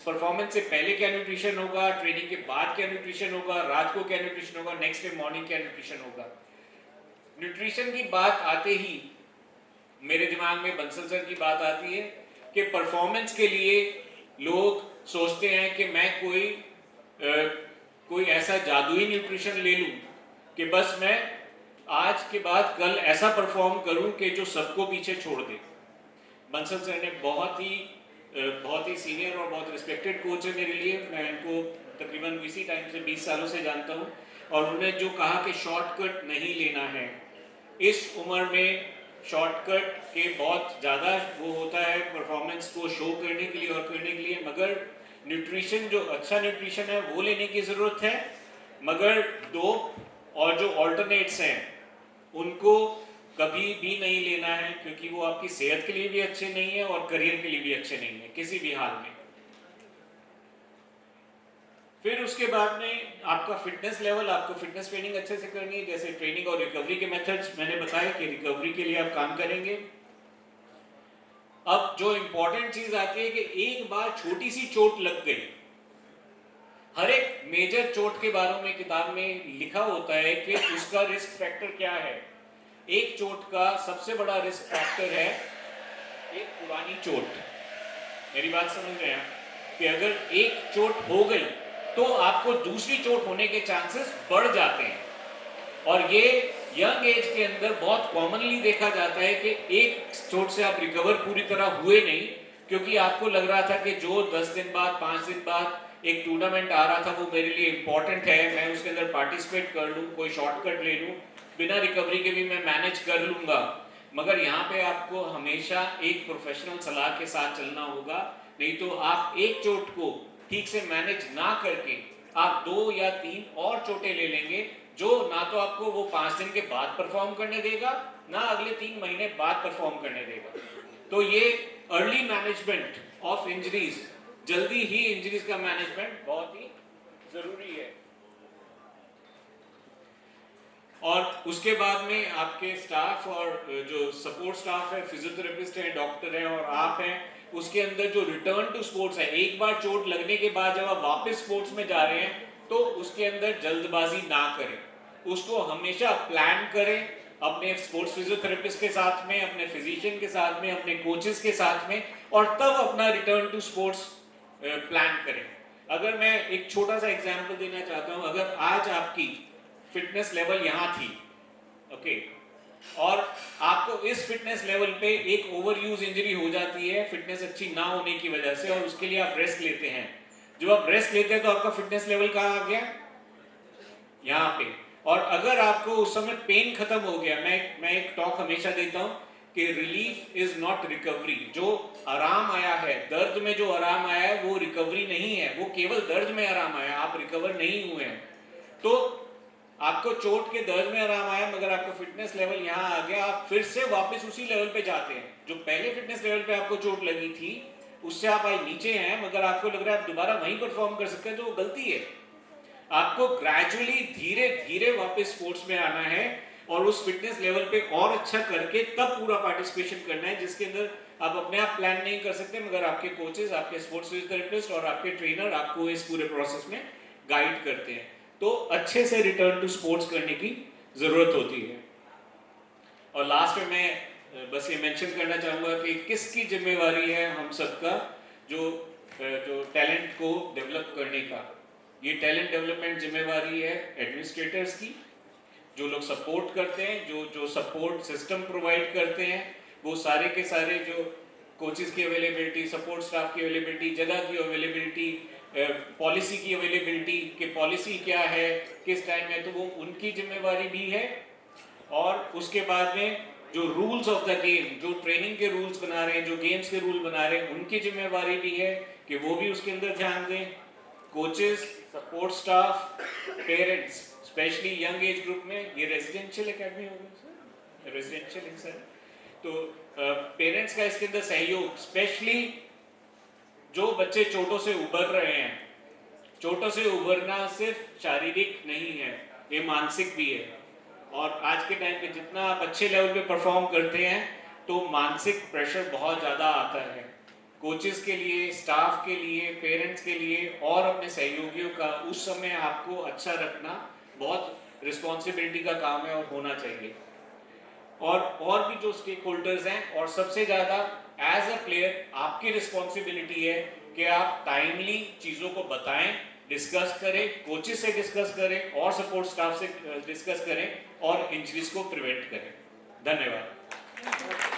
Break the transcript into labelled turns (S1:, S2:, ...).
S1: Performance से पहले क्या न्यूट्रिशन होगा, ट्रेनिंग के बाद क्या न्यूट्रिशन होगा, रात को क्या न्यूट्रिशन होगा, नेक्स्ट डे मॉर्निंग क्या न्यूट्रिशन होगा। न्यूट्रिशन की बात आते ही मेरे दिमाग में बंसल सर की बात आती है कि परफॉर्मेंस के लिए लोग सोचते हैं कि मैं कोई ऐसा जादुई न्यूट्रिशन ले लूं कि बस मैं आज के बाद कल ऐसा परफॉर्म करूं कि जो सबको पीछे छोड़ दे। बंसल सर ने बहुत ही सीनियर और बहुत रिस्पेक्टेड कोच है मेरे लिए। मैं इनको तकरीबन इसी टाइम से 20 सालों से जानता हूँ और उन्होंने जो कहा कि शॉर्टकट नहीं लेना है। इस उम्र में शॉर्टकट के बहुत ज़्यादा वो होता है परफॉर्मेंस को शो करने के लिए और करने के लिए, मगर न्यूट्रिशन जो अच्छा न्यूट्रिशन है वो लेने की ज़रूरत है, मगर डोप और जो ऑल्टरनेट्स हैं उनको कभी भी नहीं लेना है, क्योंकि वो आपकी सेहत के लिए भी अच्छे नहीं है और करियर के लिए भी अच्छे नहीं है किसी भी हाल में। फिर उसके बाद में आपका फिटनेस लेवल, आपको फिटनेस ट्रेनिंग अच्छे से करनी है। जैसे ट्रेनिंग और रिकवरी के मेथड्स मैंने बताया कि रिकवरी के लिए आप काम करेंगे। अब जो इंपॉर्टेंट चीज आती है कि एक बार छोटी सी चोट लग गई, हर एक मेजर चोट के बारे में किताब में लिखा होता है कि उसका रिस्क फैक्टर क्या है। एक चोट का सबसे बड़ा रिस्क फैक्टर है एक पुरानी चोट। मेरी बात समझ रहे हैं कि अगर एक चोट हो गई तो आपको दूसरी चोट होने के चांसेस बढ़ जाते हैं, और ये यंग एज के अंदर बहुत कॉमनली देखा जाता है कि एक चोट से आप रिकवर पूरी तरह हुए नहीं, क्योंकि आपको लग रहा था कि जो 10 दिन बाद 5 दिन बाद एक टूर्नामेंट आ रहा था वो मेरे लिए इंपॉर्टेंट है, मैं उसके अंदर पार्टिसिपेट कर लूँ, कोई शॉर्टकट ले लूँ, बिना रिकवरी के भी मैं मैनेज कर लूंगा। मगर यहाँ पे आपको हमेशा एक प्रोफेशनल सलाह के साथ चलना होगा, नहीं तो आप एक चोट को ठीक से मैनेज ना करके आप 2 या 3 और चोटें ले लेंगे, जो ना तो आपको वो 5 दिन के बाद परफॉर्म करने देगा, ना अगले 3 महीने बाद परफॉर्म करने देगा। तो ये अर्ली मैनेजमेंट ऑफ इंजरीज, जल्दी ही इंजरीज का मैनेजमेंट बहुत ही जरूरी है। और उसके बाद में आपके स्टाफ और जो सपोर्ट स्टाफ है, फिजियोथेरेपिस्ट है, डॉक्टर है और आप हैं, उसके अंदर जो रिटर्न टू स्पोर्ट्स है, एक बार चोट लगने के बाद जब आप वापस स्पोर्ट्स में जा रहे हैं तो उसके अंदर जल्दबाजी ना करें, उसको हमेशा प्लान करें अपने स्पोर्ट्स फिजियोथेरेपिस्ट के साथ में, अपने फिजिशियन के साथ में, अपने कोचेस के साथ में, और तब अपना रिटर्न टू स्पोर्ट्स प्लान करें। अगर मैं एक छोटा सा एग्जांपल देना चाहता हूं, अगर आज आपकी फिटनेस लेवल यहां थी, ओके, और आपको इस फिटनेस लेवल पे एक ओवरयूज इंजरी हो जाती है फिटनेस अच्छी ना होने की वजह से, और उसके लिए आप रेस्ट लेते हैं। जब आप रेस्ट लेते हैं तो आपका फिटनेस लेवल कहां आ गया? यहां पे। और अगर आपको उस समय पेन खत्म हो गया, मैं एक टॉक हमेशा देता हूं कि रिलीफ इज नॉट रिकवरी। जो आराम आया है, दर्द में जो आराम आया है वो रिकवरी नहीं है, वो केवल दर्द में आराम आया, आप रिकवर नहीं हुए हैं। तो आपको चोट के दर्द में आराम आया, मगर आपका फिटनेस लेवल यहां आ गया, आप फिर से वापस उसी लेवल पे जाते हैं जो पहले फिटनेस लेवल पे आपको चोट लगी थी, उससे आप आज नीचे हैं, मगर आपको लग रहा है आप दोबारा वहीं परफॉर्म कर सकते हैं, तो वो गलती है। आपको ग्रेजुअली धीरे धीरे वापस स्पोर्ट्स में आना है और उस फिटनेस लेवल पे और अच्छा करके तब पूरा पार्टिसिपेशन करना है, जिसके अंदर आप अपने आप प्लान नहीं कर सकते, मगर आपके कोचेस, आपके स्पोर्ट्स फिजियोथेरेपिस्ट और आपके ट्रेनर आपको इस पूरे प्रोसेस में गाइड करते हैं। तो अच्छे से रिटर्न टू स्पोर्ट्स करने की जरूरत होती है। और लास्ट में मैं बस ये मेंशन करना चाहूंगा कि किसकी जिम्मेवारी है हम सबका जो टैलेंट को डेवलप करने का। ये टैलेंट डेवलपमेंट जिम्मेवारी है एडमिनिस्ट्रेटर्स की, जो लोग सपोर्ट करते हैं, जो सपोर्ट सिस्टम प्रोवाइड करते हैं, वो सारे के सारे जो कोचेस की अवेलेबिलिटी, सपोर्ट स्टाफ की अवेलेबिलिटी, जगह की अवेलेबिलिटी, पॉलिसी की अवेलेबिलिटी, कि पॉलिसी क्या है, किस टाइम है, तो वो उनकी जिम्मेवारी भी है। और उसके बाद में जो रूल्स ऑफ द गेम, जो ट्रेनिंग के रूल्स बना रहे हैं, जो गेम्स के रूल बना रहे हैं, उनकी जिम्मेवारी भी है कि वो भी उसके अंदर ध्यान दें। Coaches, support staff, parents, specially young age group में, ये रेजिडेंशियल एकेडमी होगा सर, रेजिडेंशियल है सर, तो पेरेंट्स का इसके अंदर सहयोग, स्पेशली जो बच्चे चोटों से उबर रहे हैं। चोटों से उबरना सिर्फ शारीरिक नहीं है, ये मानसिक भी है, और आज के टाइम पे जितना आप अच्छे लेवल पे परफॉर्म करते हैं तो मानसिक प्रेशर बहुत ज़्यादा आता है। कोचेस के लिए, स्टाफ के लिए, पेरेंट्स के लिए और अपने सहयोगियों का उस समय आपको अच्छा रखना बहुत रिस्पॉन्सिबिलिटी का काम है और होना चाहिए। और भी जो स्टेक होल्डर्स हैं, और सबसे ज़्यादा एज अ प्लेयर आपकी रिस्पॉन्सिबिलिटी है कि आप टाइमली चीज़ों को बताएं, डिस्कस करें, कोचेस से डिस्कस करें और सपोर्ट स्टाफ से डिस्कस करें और इंजरीज को प्रिवेंट करें। धन्यवाद।